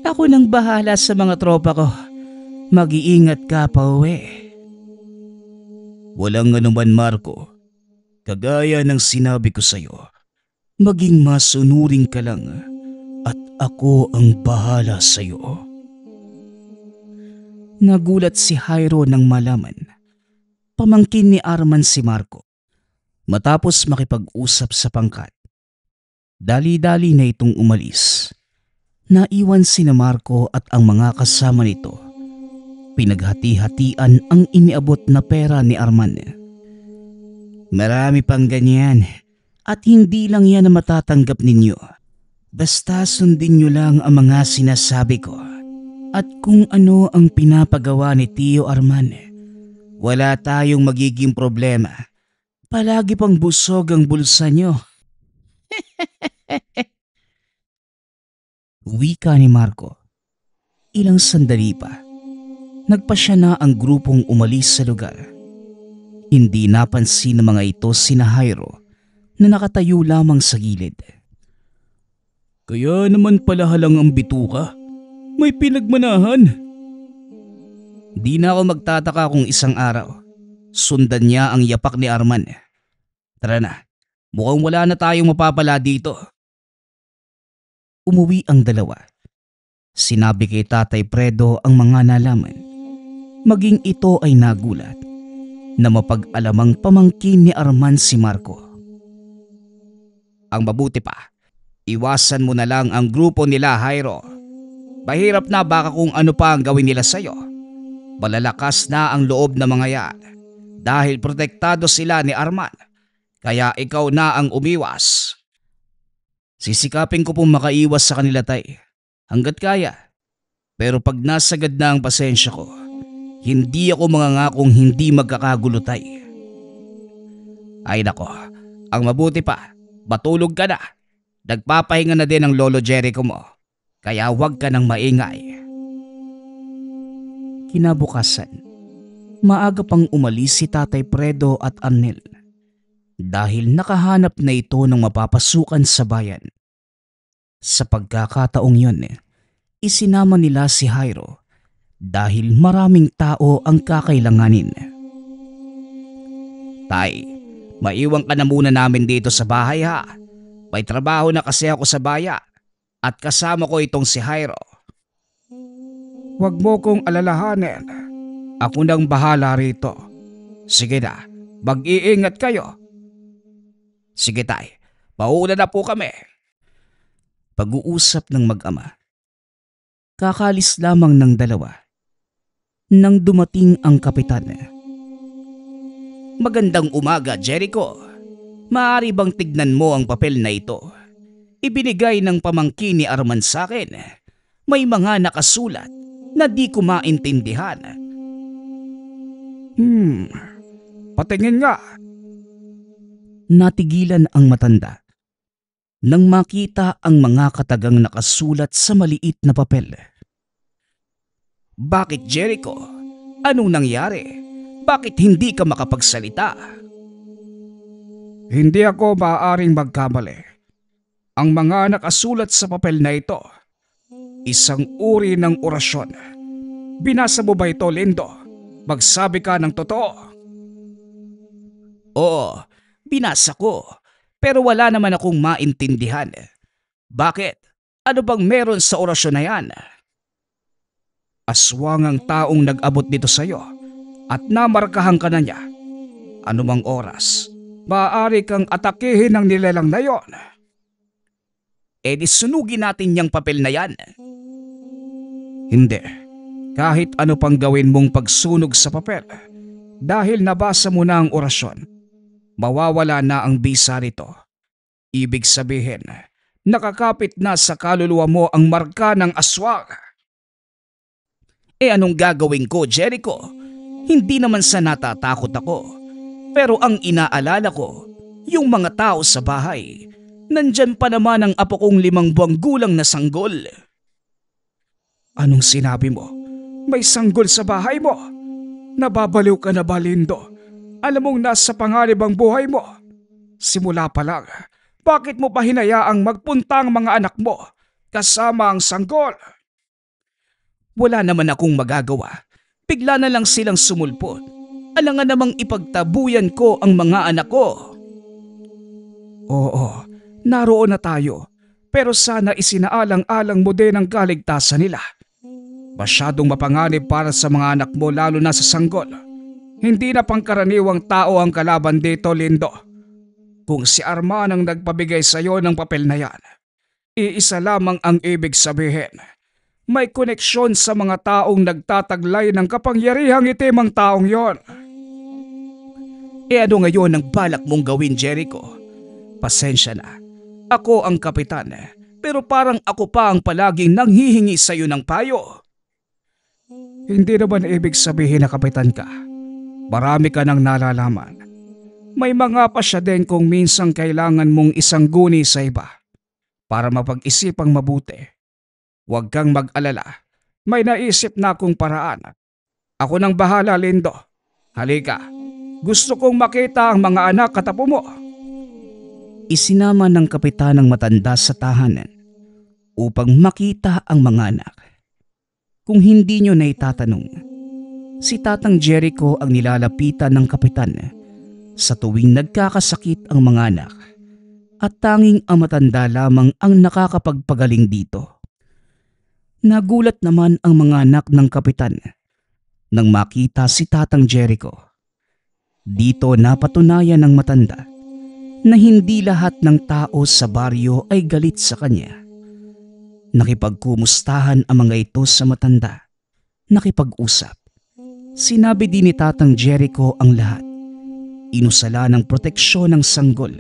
Ako nang bahala sa mga tropa ko. Mag-iingat ka pa uwi. Walang anuman, Marco. Kagaya ng sinabi ko sa'yo, maging masunuring ka lang at ako ang bahala sa'yo. Nagulat si Jairo nang malaman. Pamangkin ni Arman si Marco. Matapos makipag-usap sa pangkat, dali-dali na itong umalis. Naiwan sina Marco at ang mga kasama nito. Pinaghati-hatian ang iniabot na pera ni Arman. Marami pang ganyan at hindi lang yan na matatanggap ninyo. Basta sundin nyo lang ang mga sinasabi ko. At kung ano ang pinapagawa ni Tio Arman, wala tayong magiging problema. Palagi pang busog ang bulsa nyo. Wika ni Marco. Ilang sandali pa, nagpasya na ang grupong umalis sa lugar. Hindi napansin ng mga ito sina Jairo na nakatayo lamang sa gilid. Kaya naman pala halang ang bituka. May pinagmanahan. Di na ako magtataka kung isang araw sundan niya ang yapak ni Arman. Tara na, mukhang wala na tayong mapapala dito. Umuwi ang dalawa. Sinabi kay Tatay Fredo ang mga nalaman. Maging ito ay nagulat na mapag-alamang pamangkin ni Arman si Marco. Ang mabuti pa, iwasan mo na lang ang grupo nila, Jairo. Mahirap na baka kung ano pa ang gawin nila sa'yo. Malalakas na ang loob ng mga yan dahil protektado sila ni Arman. Kaya ikaw na ang umiwas. Sisikapin ko pong makaiwas sa kanila, Tay. Hanggat kaya. Pero pag nasagad na ang pasensya ko, hindi ako mangangakong hindi magkakagulo, Tay. Ay nako, ang mabuti pa, matulog ka na. Nagpapahinga na din ang Lolo Jericho mo. Kaya huwag ka nang maingay. Kinabukasan, maaga pang umalis si Tatay Fredo at Arnel dahil nakahanap na ito ng mapapasukan sa bayan. Sa pagkakataong yun, isinama nila si Jairo dahil maraming tao ang kakailanganin. Tay, maiwan ka na muna namin dito sa bahay ha. May trabaho na kasi ako sa baya at kasama ko itong si Jairo. Huwag mo kong alalahanin. Ako nang bahala rito. Sige na, mag-iingat kayo. Sige tay, mauna na po kami. Pag-uusap ng mag-ama. Kakalis lamang ng dalawa nang dumating ang kapitan. Magandang umaga, Jericho. Maaari bang tignan mo ang papel na ito? Ibinigay ng pamangkin ni Arman sa akin. May mga nakasulat na di ko maintindihan. Patingin nga. Natigilan ang matanda nang makita ang mga katagang nakasulat sa maliit na papel. Bakit, Jericho? Anong nangyari? Bakit hindi ka makapagsalita? Hindi ako maaaring magkamali. Ang mga nakasulat sa papel na ito, isang uri ng orasyon. Binasa mo ba ito, Lindo? Magsabi ka ng totoo. Oo, binasa ko. Pero wala naman akong maintindihan. Bakit? Ano bang meron sa orasyon na yan? Aswang ang taong nag-abot dito sa'yo at namarkahan ka na niya. Anumang oras, maaari kang atakihin ng nilalang na yon. Eh di sunugin natin yung papel na yan. Hindi. Kahit ano pang gawin mong pagsunog sa papel, dahil nabasa mo na ang orasyon, mawawala na ang bisa rito. Ibig sabihin, nakakapit na sa kaluluwa mo ang marka ng aswang. Eh anong gagawin ko, Jericho? Hindi naman sa natatakot ako. Pero ang inaalala ko, yung mga tao sa bahay, nandyan pa naman ang apo kong 5 buwang gulang na sanggol. Anong sinabi mo? May sanggol sa bahay mo? Nababaliw ka na ba, Lindo? Alam mong nasa panganib ang buhay mo. Simula pa lang, bakit mo pa hinayaang magpunta ang mga anak mo kasama ang sanggol? Wala naman akong magagawa. Bigla na lang silang sumulpot. Alangan namang ipagtabuyan ko ang mga anak ko. Oo, naroon na tayo. Pero sana isinaalang-alang mo din ang kaligtasan nila. Masyadong mapanganib para sa mga anak mo, lalo na sa sanggol. Hindi na pangkaraniwang tao ang kalaban dito, Lindo. Kung si Arman ang nagpabigay sa iyo ng papel na yan, iisa lamang ang ibig sabihin. May koneksyon sa mga taong nagtataglay ng kapangyarihang itim ang taong yon. Ano ngayon ang balak mong gawin, Jericho? Pasensya na. Ako ang kapitan, pero parang ako pa ang palaging nanghihingi sa iyo ng payo. Hindi naman ibig sabihin na kapitan ka. Marami ka nang nalalaman. May mga pasya din kung minsang kailangan mong isang guni sa iba para mapag-isipang mabuti. Huwag kang mag-alala. May naisip na akong paraan. Ako nang bahala, Lindo. Halika. Gusto kong makita ang mga anak at apo mo. Isinama ng kapitan ang matanda sa tahanan upang makita ang mga anak. Kung hindi nyo na itatanong, si Tatang Jericho ang nilalapitan ng kapitan sa tuwing nagkakasakit ang mga anak at tanging ang matanda lamang ang nakakapagpagaling dito. Nagulat naman ang mga anak ng kapitan nang makita si Tatang Jericho. Dito napatunayan ng matanda na hindi lahat ng tao sa baryo ay galit sa kanya. Nakipagkumustahan ang mga ito sa matanda. Nakipag-usap. Sinabi din ni Tatang Jericho ang lahat. Inusala ng proteksyon ng sanggol.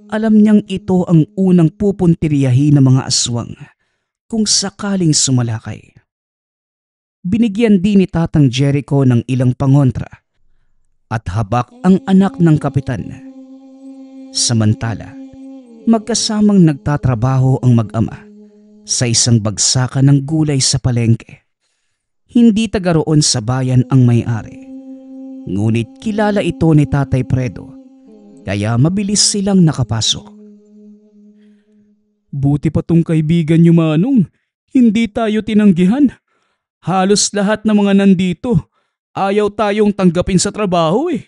Alam niyang ito ang unang pupuntiryahin ng mga aswang kung sakaling sumalakay. Binigyan din ni Tatang Jericho ng ilang pangontra at habak ang anak ng kapitan. Samantala, magkasamang nagtatrabaho ang mag-ama sa isang bagsakan ng gulay sa palengke. Hindi taga roon sa bayan ang may-ari. Ngunit kilala ito ni Tatay Fredo, kaya mabilis silang nakapasok. Buti pa tong kaibigan niyo, Manong. Hindi tayo tinanggihan. Halos lahat ng mga nandito, ayaw tayong tanggapin sa trabaho eh.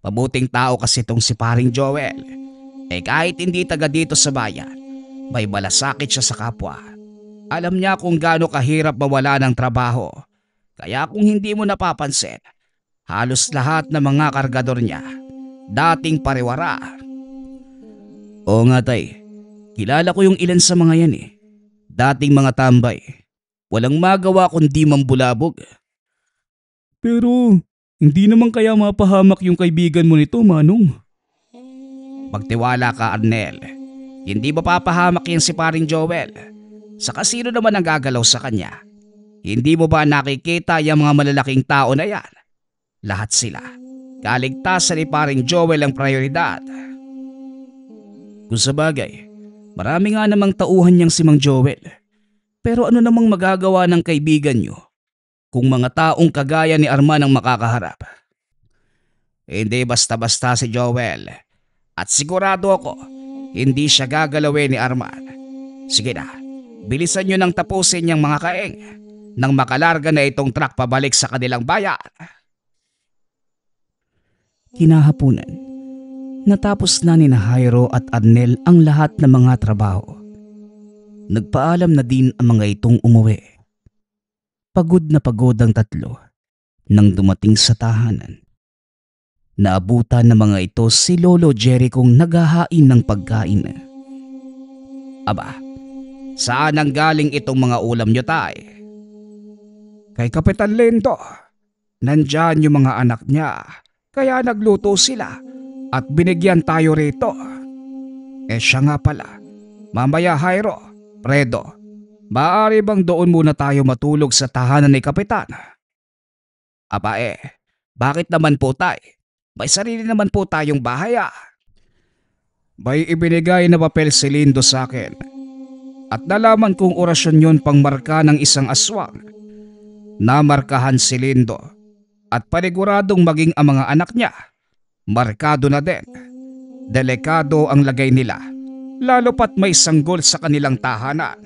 Mabuting tao kasi itong si Paring Joel. Kahit hindi taga dito sa bayan, may malasakit siya sa kapwa. Alam niya kung gaano kahirap mawala ng trabaho. Kaya kung hindi mo napapansin, halos lahat ng mga kargador niya, dating pariwara. Oo nga tay, kilala ko yung ilan sa mga yan eh. Dating mga tambay. Walang magawa kundi mambulabog. Pero hindi naman kaya mapahamak yung kaibigan mo nito, Manong. Magtiwala ka, Arnel. Hindi mapapahamak yan si Paring Joel. Saka sino naman ang gagalaw sa kanya? Hindi mo ba nakikita yung mga malalaking tao na yan? Lahat sila. Kaligtasan ni Paring Joel ang prioridad. Kung sabagay, marami nga namang tauhan niyang si Mang Joel. Pero ano namang magagawa ng kaibigan niyo kung mga taong kagaya ni Arman ang makakaharap? Hindi basta-basta si Joel. At sigurado ako, hindi siya gagalawin ni Arman. Sige na, bilisan niyo nang tapusin niyang mga kaeng nang makalarga na itong truck pabalik sa kanilang bayan. Kinahapunan, natapos na ni Jairo at Arnel ang lahat ng mga trabaho. Nagpaalam na din ang mga itong umuwi. Pagod na pagod ang tatlo nang dumating sa tahanan. Naabutan ng mga ito si Lolo Jerry kong naghahain ng pagkain. Aba, saan ang galing itong mga ulam nyo tay? Kay Kapitan Lindo, nandyan yung mga anak niya, kaya nagluto sila at binigyan tayo rito. Siya nga pala, mamaya Jairo, Fredo, maaari bang doon muna tayo matulog sa tahanan ni Kapitan? Aba bakit naman po tay? May sarili naman po tayong bahay ah. May ibinigay na papel si Lindo sa akin at nalaman kong orasyon yun pang marka ng isang aswang. Namarkahan si Lindo at paniguradong maging ang mga anak niya. Markado na din. Delikado ang lagay nila, lalo pat may sanggol sa kanilang tahanan.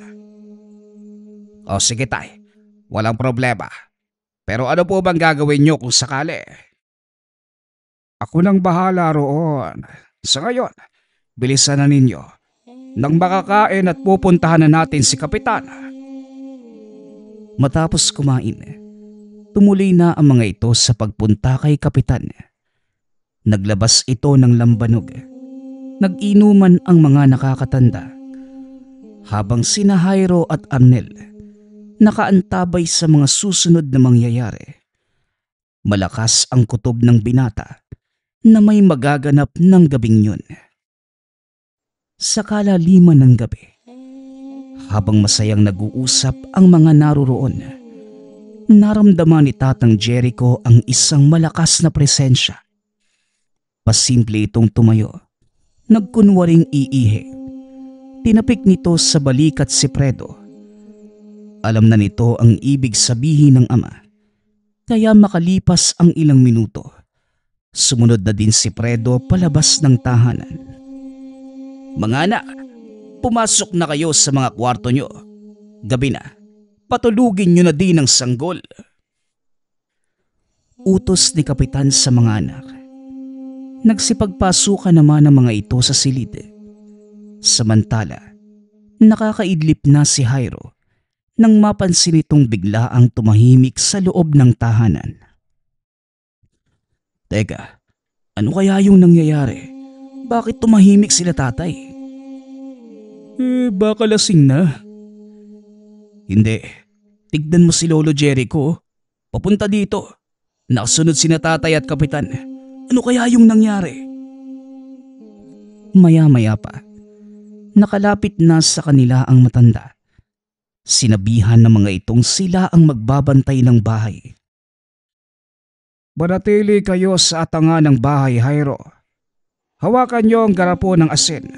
O sige tay, walang problema. Pero ano po bang gagawin niyo kung sakali? Ako nang bahala roon. Sa ngayon, bilisan na ninyo. Nang makakain at pupuntahan na natin si Kapitan. Matapos kumain, tumuloy na ang mga ito sa pagpunta kay Kapitan. Naglabas ito ng lambanog. Nag-inuman ang mga nakakatanda. Habang sina Jairo at Arnel nakaantabay sa mga susunod na mangyayari. Malakas ang kutob ng binata na may magaganap ng gabing yun. Sa kalaliman ng gabi, habang masayang nag-uusap ang mga naroroon, naramdaman ni Tatang Jericho ang isang malakas na presensya. Pasimple itong tumayo, nagkunwaring iihi. Tinapik nito sa balikat si Fredo. Alam na nito ang ibig sabihin ng ama, kaya makalipas ang ilang minuto, sumunod na din si Fredo palabas ng tahanan. Mga anak, pumasok na kayo sa mga kwarto nyo. Gabi na, patulugin nyo na din ang sanggol. Utos ni Kapitan sa mga anak. Nagsipagpasukan naman ang mga ito sa silid. Samantala, nakakaidlip na si Jairo nang mapansin itong biglaang tumahimik sa loob ng tahanan. Teka, ano kaya yung nangyayari? Bakit tumahimik sila tatay? Baka lasing na. Hindi, tignan mo si Lolo Jericho. Papunta dito. Nakasunod sina tatay at kapitan. Ano kaya yung nangyari? Maya-maya pa, nakalapit na sa kanila ang matanda. Sinabihan ng mga itong sila ang magbabantay ng bahay. Manatili kayo sa atangan ng bahay, Jairo. Hawakan niyo ang garapo ng asin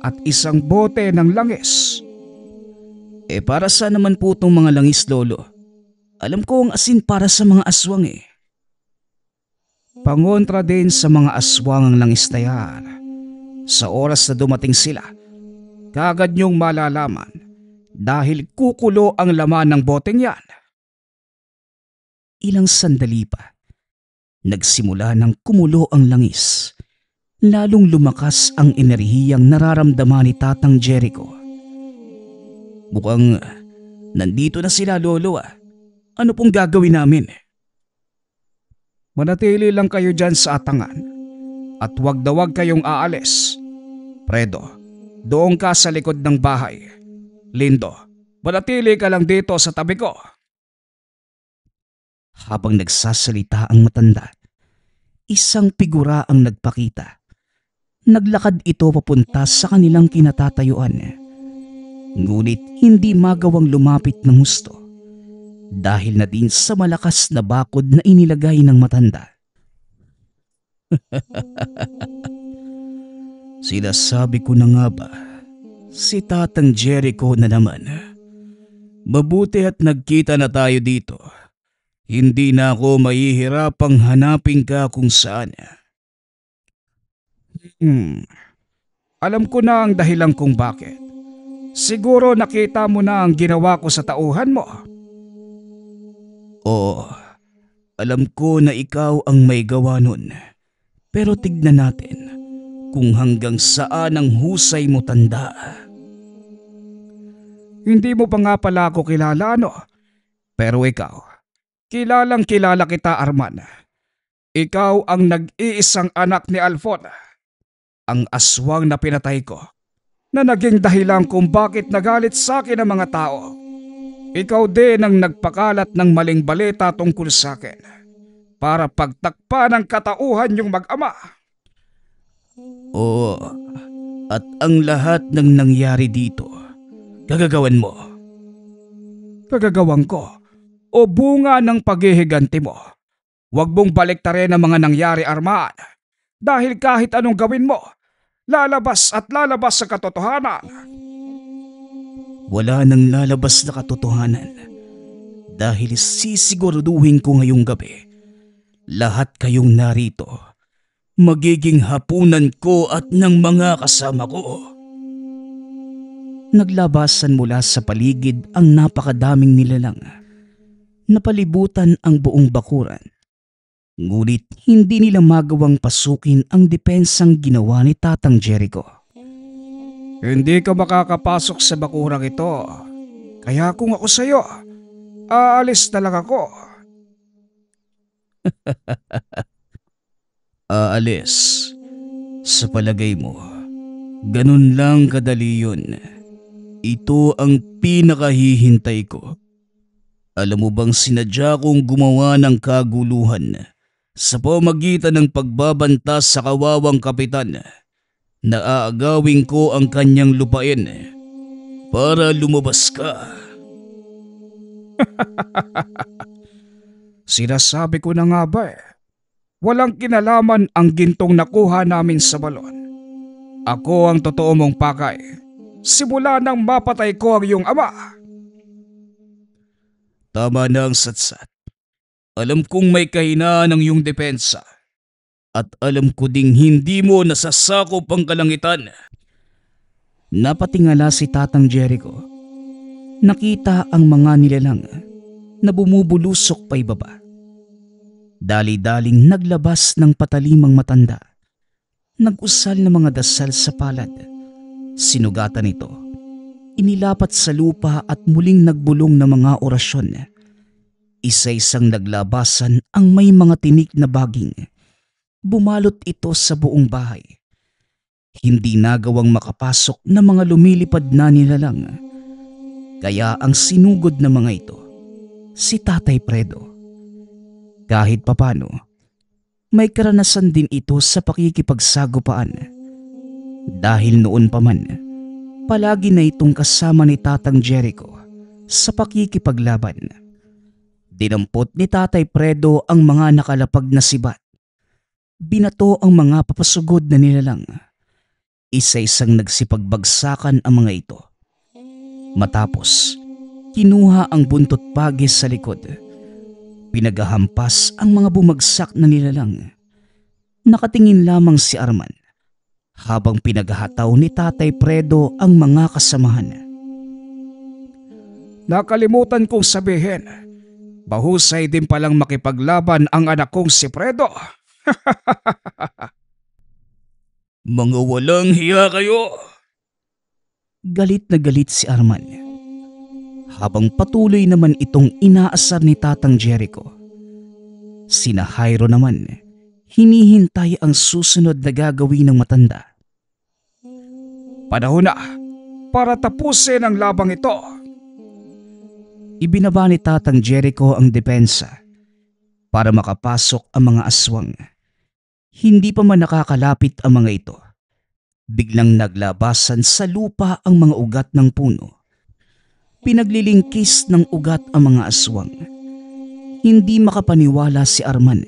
at isang bote ng langis. Para saan naman po itong mga langis, Lolo? Alam ko ang asin para sa mga aswang Pangontra din sa mga aswang ang langis na yan. Sa oras na dumating sila, kagad niyong malalaman dahil kukulo ang laman ng boteng yan. Ilang sandali pa, nagsimula ng kumulo ang langis. Lalong lumakas ang enerhiyang nararamdaman ni Tatang Jericho. Mukhang nandito na sila, Lolo. Ano pong gagawin namin? Manatili lang kayo dyan sa atangan at wag na wag kayong aalis. Fredo, doon ka sa likod ng bahay. Lindo, manatili ka lang dito sa tabi ko. Habang nagsasalita ang matanda, isang figura ang nagpakita. Naglakad ito papunta sa kanilang kinatatayuan. Ngunit hindi magawang lumapit ng husto dahil na din sa malakas na bakod na inilagay ng matanda. Sinasabi ko na nga ba, si Tatang Jericho na naman. Mabuti at nagkita na tayo dito. Hindi na ako mahihirapang hanapin ka kung saan. Alam ko na ang dahilan kung bakit. Siguro nakita mo na ang ginawa ko sa tauhan mo. Oo, alam ko na ikaw ang may gawa nun. Pero tignan natin kung hanggang saan ang husay mo, tanda. Hindi mo pa nga pala ako kilala, no? Pero ikaw, kilalang kilala kita, Arman. Ikaw ang nag-iisang anak ni Alfon. Ang aswang na pinatay ko, na naging dahilan kung bakit nagalit sa akin ang mga tao. Ikaw din ang nagpakalat ng maling balita tungkol sa akin para pagtakpan ang katauhan niyong mag-ama. Oo, at ang lahat ng nangyari dito, gagagawan mo. Gagagawan ko o bunga ng paghihiganti mo. Huwag mong baliktarin ang mga nangyari, Arman. Dahil kahit anong gawin mo, lalabas at lalabas sa katotohanan. Wala nang lalabas na katotohanan dahil sisiguraduhin ko ngayong gabi lahat kayong narito magiging hapunan ko at ng mga kasama ko. Naglabasan mula sa paligid ang napakadaming nilalang. Napalibutan ang buong bakuran. Ngunit hindi nila magawang pasukin ang depensang ginawa ni Tatang Jericho. Hindi ka makakapasok sa bakurang ito. Kaya kung ako sa'yo, aalis na lang ako. Aalis. Sa palagay mo, ganun lang kadali yun. Ito ang pinakahihintay ko. Alam mo bang sinadya kong gumawa ng kaguluhan sa pamagitan ng pagbabanta sa kawawang kapitan na aagawin ko ang kanyang lupain para lumabas ka. Sinasabi ko na nga ba walang kinalaman ang gintong nakuha namin sa balon. Ako ang totoo mong pakay. Simula nang mapatay ko ang iyong ama. Tama na ang satsat. Alam kong may kahinaan ang iyong depensa. At alam ko ding hindi mo nasasakop ang kalangitan. Napatingala si Tatang Jericho. Nakita ang mga nilalang na bumubulusok pa ibaba. Dali-daling naglabas ng patalimang matanda. Nag-usal ng mga dasal sa palad. Sinugatan ito. Inilapat sa lupa at muling nagbulong ng mga orasyon. Isa-isang naglabasan ang may mga tinik na baging. Bumalot ito sa buong bahay. Hindi nagawang makapasok na mga lumilipad na nilalang. Kaya ang sinugod na mga ito, si Tatay Fredo. Kahit papano, may karanasan din ito sa pakikipagsagupaan. Dahil noon pa man, palagi na itong kasama ni Tatang Jericho sa pakikipaglaban. Dinampot ni Tatay Fredo ang mga nakalapag na sibat. Binato ang mga papasugod na nilalang. Isa-isang nagsipagbagsakan ang mga ito. Matapos, kinuha ang buntot pagis sa likod. Pinagahampas ang mga bumagsak na nilalang. Nakatingin lamang si Arman habang pinaghataw ni Tatay Fredo ang mga kasamahan. Nakalimutan kong sabihin, bahusay din palang makipaglaban ang anak kong si Fredo. Mga walang hiya kayo! Galit na galit si Arman. Habang patuloy naman itong inaasar ni Tatang Jericho. Sina Jairo naman, hinihintay ang susunod na gagawin ng matanda. Panahon na para tapusin ang labang ito. Ibinaba ni Tatang Jericho ang depensa para makapasok ang mga aswang. Hindi pa man nakakalapit ang mga ito. Biglang naglabasan sa lupa ang mga ugat ng puno. Pinaglilingkis ng ugat ang mga aswang. Hindi makapaniwala si Arman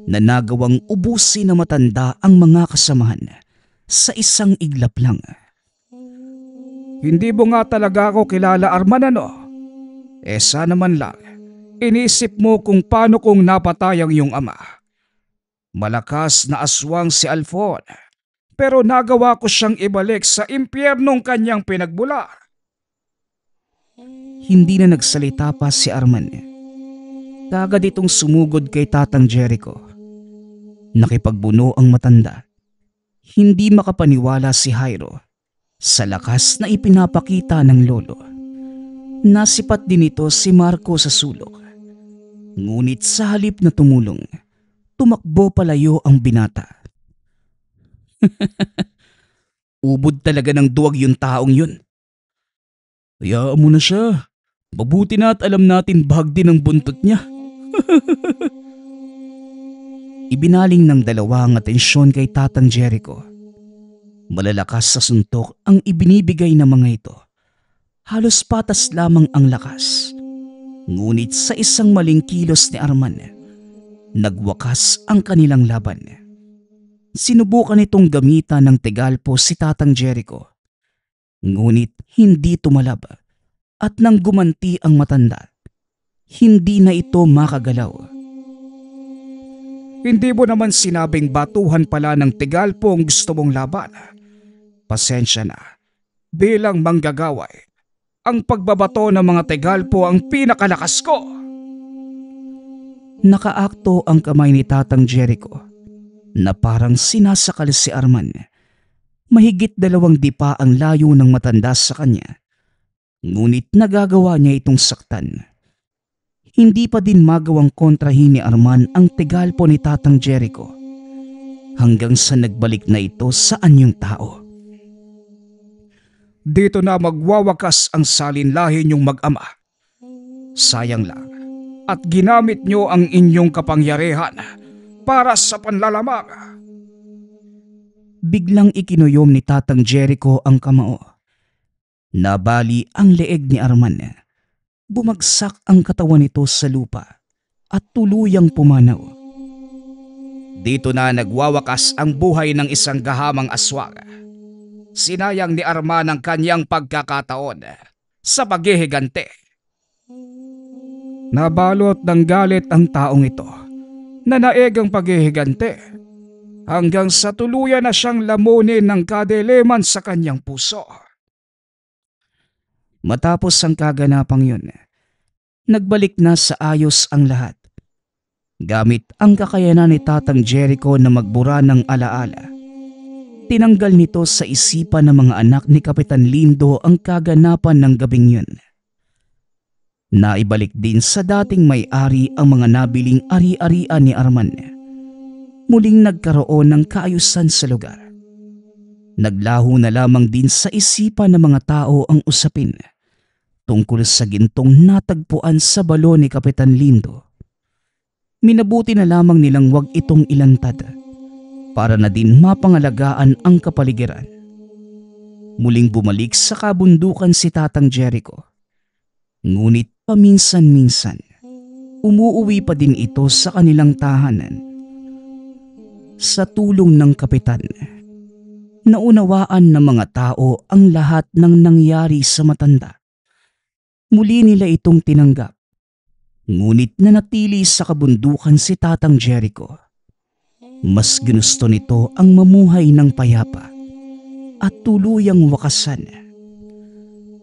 na nagawang ubusin na matanda ang mga kasamahan sa isang iglap lang. Hindi mo nga talaga ako kilala, Arman, ano? Sana man lang, inisip mo kung paano kong napatay ang iyong ama. Malakas na aswang si Alfon, pero nagawa ko siyang ibalik sa impyernong kanyang pinagbula. Hindi na nagsalita pa si Arman. Kagad itong sumugod kay Tatang Jericho. Nakipagbuno ang matanda. Hindi makapaniwala si Jairo sa lakas na ipinapakita ng lolo. Nasipat din ito si Marco sa sulok. Ngunit sa halip na tumulong, tumakbo palayo ang binata. Ubod talaga ng duwag yung taong yun. Hayaan mo na siya. Mabuti na at alam natin bahag din ang buntot niya. Ibinaling ng dalawa ang atensyon kay Tatang Jericho. Malalakas sa suntok ang ibinibigay ng mga ito. Halos patas lamang ang lakas. Ngunit sa isang maling kilos ni Arman, nagwakas ang kanilang laban. Sinubukan itong gamitan ng tegalpo si Tatang Jericho. Ngunit hindi tumalab at nang gumanti ang matanda, hindi na ito makagalaw. Hindi mo naman sinabing batuhan pala ng tegalpo ang gusto mong laban. Pasensya na. Bilang manggagaway, ang pagbabato ng mga tegalpo ang pinakalakas ko. Nakaakto ang kamay ni Tatang Jericho na parang sinasakal si Arman. Mahigit 2 dipa ang layo ng matanda sa kanya. Ngunit nagagawa niya itong saktan. Hindi pa din magawang kontrahin ni Arman ang tegalpo ni Tatang Jericho. hanggang sa nagbalik na ito sa anyong tao. Dito na magwawakas ang salinlahi niyong mag-ama. Sayang lang at ginamit niyo ang inyong kapangyarihan para sa panlalamang. Biglang ikinuyom ni Tatang Jericho ang kamao. Nabali ang leeg ni Arman. Bumagsak ang katawan nito sa lupa at tuluyang pumanaw. Dito na nagwawakas ang buhay ng isang gahamang aswang. Sinayang ni Arman ang kanyang pagkakataon sa paghihigante. Nabalot ng galit ang taong ito na naeg ang paghihigante hanggang sa tuluyan na siyang lamunin ng kadiliman sa kanyang puso. Matapos ang kaganapang yun, nagbalik na sa ayos ang lahat. Gamit ang kakayanan ni Tatang Jericho na magbura ng alaala, tinanggal nito sa isipan ng mga anak ni Kapitan Lindo ang kaganapan ng gabing yun. Naibalik din sa dating may-ari ang mga nabiling ari-arian ni Arman. Muling nagkaroon ng kaayusan sa lugar. Naglaho na lamang din sa isipan ng mga tao ang usapin tungkol sa gintong natagpuan sa balon ni Kapitan Lindo. Minabuti na lamang nilang wag itong ilantad para na din mapangalagaan ang kapaligiran. Muling bumalik sa kabundukan si Tatang Jericho. Ngunit paminsan-minsan, umuuwi pa din ito sa kanilang tahanan. Sa tulong ng kapitan, naunawaan ng mga tao ang lahat ng nangyari sa matanda. Muli nila itong tinanggap. Ngunit nanatili sa kabundukan si Tatang Jericho. Mas ginusto nito ang mamuhay ng payapa at tuluyang wakasan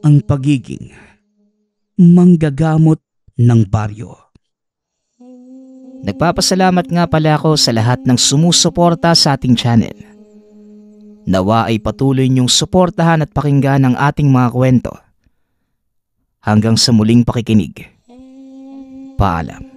ang pagiging manggagamot ng baryo. Nagpapasalamat nga pala ako sa lahat ng sumusuporta sa ating channel. Nawa ay patuloy niyong suportahan at pakinggan ang ating mga kwento. Hanggang sa muling pakikinig. Paalam.